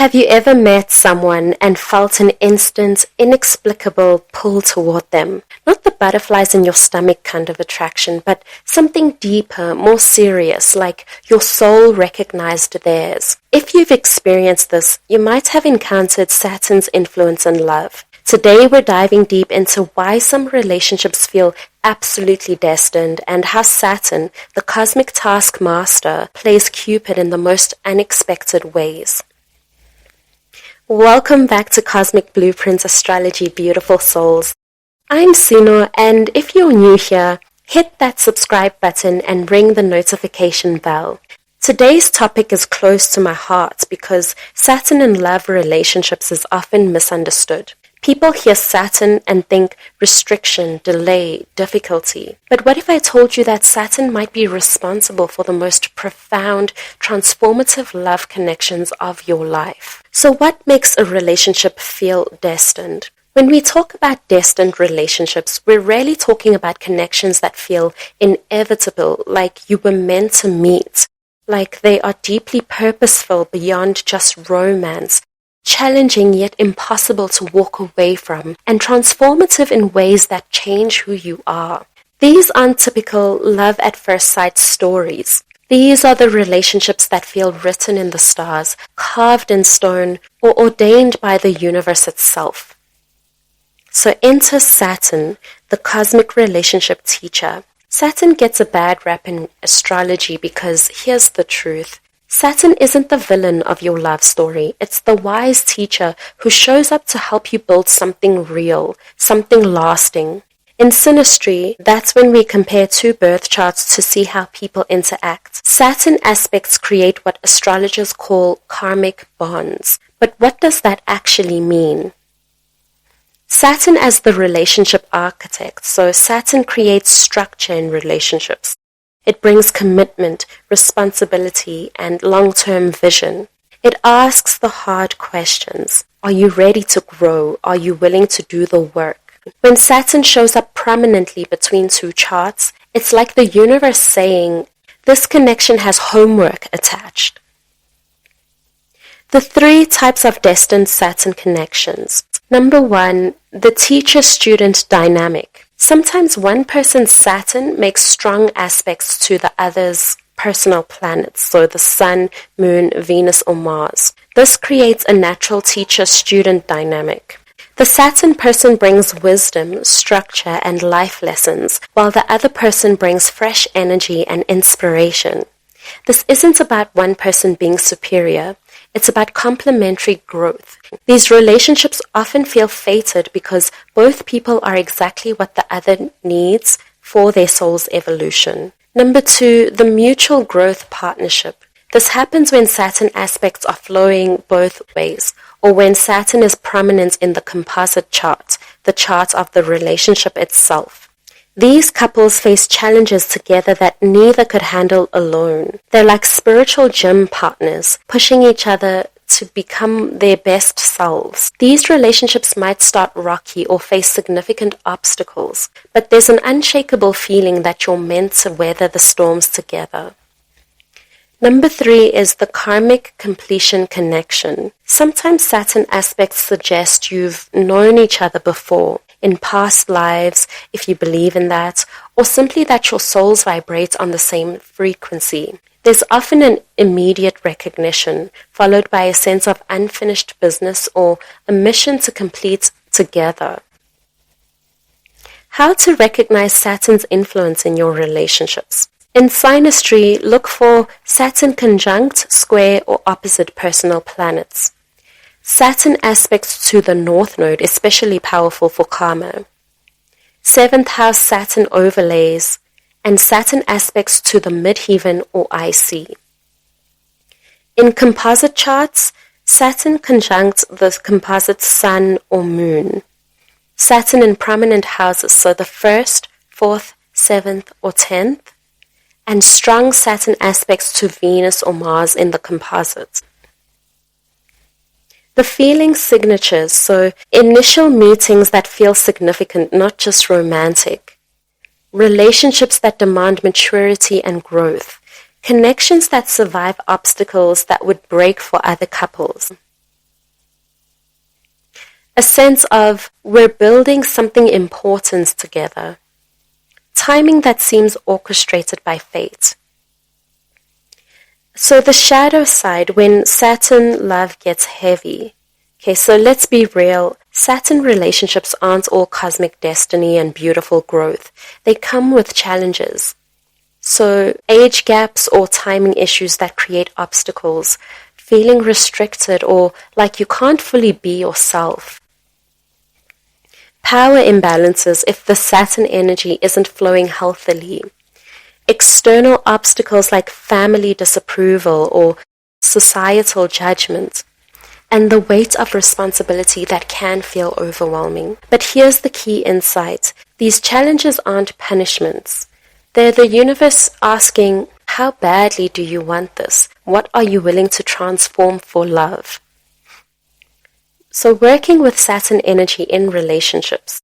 Have you ever met someone and felt an instant, inexplicable pull toward them? Not the butterflies in your stomach kind of attraction, but something deeper, more serious, like your soul recognized theirs. If you've experienced this, you might have encountered Saturn's influence in love. Today we're diving deep into why some relationships feel absolutely destined and how Saturn, the cosmic taskmaster, plays Cupid in the most unexpected ways. Welcome back to Cosmic Blueprints Astrology, beautiful souls. I'm Sino, and if you're new here, hit that subscribe button and ring the notification bell. Today's topic is close to my heart because Saturn in love relationships is often misunderstood. People hear Saturn and think restriction, delay, difficulty. But what if I told you that Saturn might be responsible for the most profound, transformative love connections of your life? So what makes a relationship feel destined? When we talk about destined relationships, we're rarely talking about connections that feel inevitable, like you were meant to meet, like they are deeply purposeful beyond just romance, challenging yet impossible to walk away from, and transformative in ways that change who you are. These aren't typical love at first sight stories. These are the relationships that feel written in the stars, carved in stone, or ordained by the universe itself. So enter Saturn, the cosmic relationship teacher. Saturn gets a bad rap in astrology because here's the truth. Saturn isn't the villain of your love story. It's the wise teacher who shows up to help you build something real, something lasting. In Synastry, that's when we compare two birth charts to see how people interact. Saturn aspects create what astrologers call karmic bonds. But what does that actually mean? Saturn as the relationship architect. So Saturn creates structure in relationships. It brings commitment, responsibility, and long-term vision. It asks the hard questions. Are you ready to grow? Are you willing to do the work? When Saturn shows up prominently between two charts, it's like the universe saying, this connection has homework attached. The three types of destined Saturn connections. Number one, the teacher-student dynamic. Sometimes one person's Saturn makes strong aspects to the other's personal planets, so the Sun, Moon, Venus, or Mars. This creates a natural teacher-student dynamic. The Saturn person brings wisdom, structure, and life lessons, while the other person brings fresh energy and inspiration. This isn't about one person being superior. It's about complementary growth. These relationships often feel fated because both people are exactly what the other needs for their soul's evolution. Number two, the mutual growth partnership. This happens when Saturn aspects are flowing both ways, or when Saturn is prominent in the composite chart, the chart of the relationship itself. These couples face challenges together that neither could handle alone. They're like spiritual gym partners, pushing each other to become their best selves. These relationships might start rocky or face significant obstacles, but there's an unshakable feeling that you're meant to weather the storms together. Number three is the karmic completion connection. Sometimes Saturn aspects suggest you've known each other before, in past lives, if you believe in that, or simply that your souls vibrate on the same frequency. There's often an immediate recognition, followed by a sense of unfinished business or a mission to complete together. How to recognize Saturn's influence in your relationships. In Synastry, look for Saturn conjunct, square, or opposite personal planets. Saturn aspects to the North Node, especially powerful for karma. 7th house Saturn overlays, and Saturn aspects to the midheaven or IC. In composite charts, Saturn conjunct the composite Sun or Moon. Saturn in prominent houses, so the 1st, 4th, 7th, or 10th, and strong Saturn aspects to Venus or Mars in the composite. The feeling signatures, so initial meetings that feel significant, not just romantic. Relationships that demand maturity and growth. Connections that survive obstacles that would break for other couples. a sense of we're building something important together. Timing that seems orchestrated by fate. So the shadow side, when Saturn love gets heavy. Okay, so let's be real. Saturn relationships aren't all cosmic destiny and beautiful growth. They come with challenges. So age gaps or timing issues that create obstacles, feeling restricted or like you can't fully be yourself. Power imbalances if the Saturn energy isn't flowing healthily. External obstacles like family disapproval or societal judgment. And the weight of responsibility that can feel overwhelming. But here's the key insight. These challenges aren't punishments. They're the universe asking, how badly do you want this? What are you willing to transform for love? So working with Saturn energy in relationships.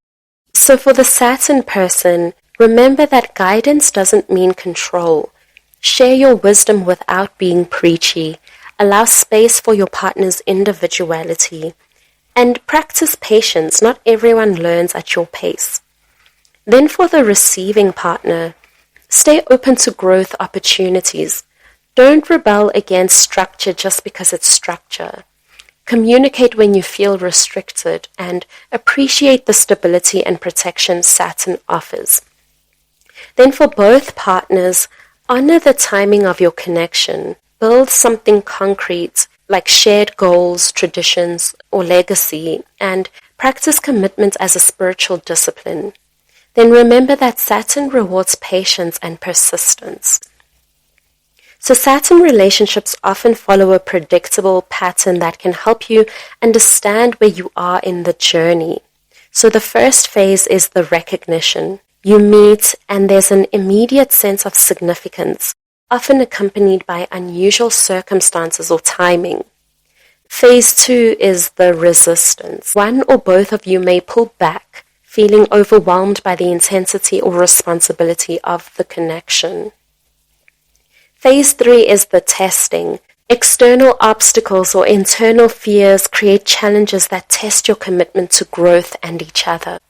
So for the Saturn person, remember that guidance doesn't mean control. Share your wisdom without being preachy. Allow space for your partner's individuality. And practice patience. Not everyone learns at your pace. Then for the receiving partner, stay open to growth opportunities. Don't rebel against structure just because it's structure. Communicate when you feel restricted and appreciate the stability and protection Saturn offers. Then for both partners, honor the timing of your connection. Build something concrete like shared goals, traditions, or legacy, and practice commitment as a spiritual discipline. Then remember that Saturn rewards patience and persistence. So Saturn relationships often follow a predictable pattern that can help you understand where you are in the journey. So the first phase is the recognition. You meet and there's an immediate sense of significance, often accompanied by unusual circumstances or timing. Phase 2 is the resistance. One or both of you may pull back, feeling overwhelmed by the intensity or responsibility of the connection. Phase 3 is the testing. External obstacles or internal fears create challenges that test your commitment to growth and each other.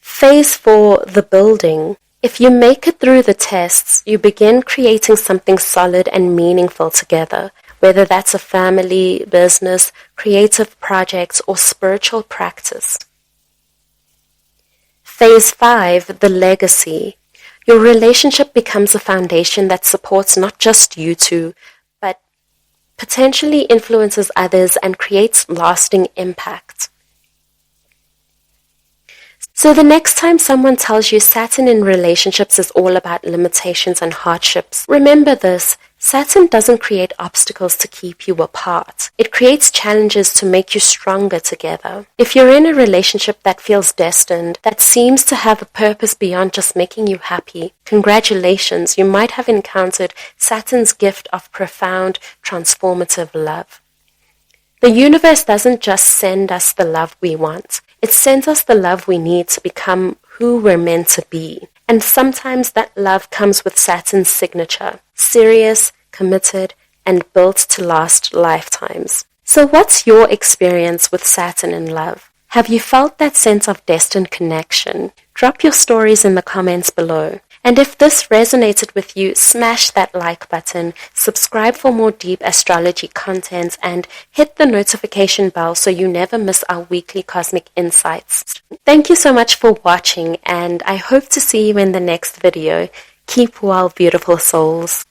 Phase 4, the building. If you make it through the tests, you begin creating something solid and meaningful together, whether that's a family, business, creative projects, or spiritual practice. Phase 5, the legacy. Your relationship becomes a foundation that supports not just you two, but potentially influences others and creates lasting impact. So the next time someone tells you Saturn in relationships is all about limitations and hardships, remember this: Saturn doesn't create obstacles to keep you apart. It creates challenges to make you stronger together. If you're in a relationship that feels destined, that seems to have a purpose beyond just making you happy, congratulations, you might have encountered Saturn's gift of profound, transformative love. The universe doesn't just send us the love we want. It sends us the love we need to become who we're meant to be. And sometimes that love comes with Saturn's signature: serious, committed, and built to last lifetimes. So what's your experience with Saturn in love? Have you felt that sense of destined connection? Drop your stories in the comments below. And if this resonated with you, smash that like button, subscribe for more deep astrology content, and hit the notification bell so you never miss our weekly cosmic insights. Thank you so much for watching, and I hope to see you in the next video. Keep well, beautiful souls.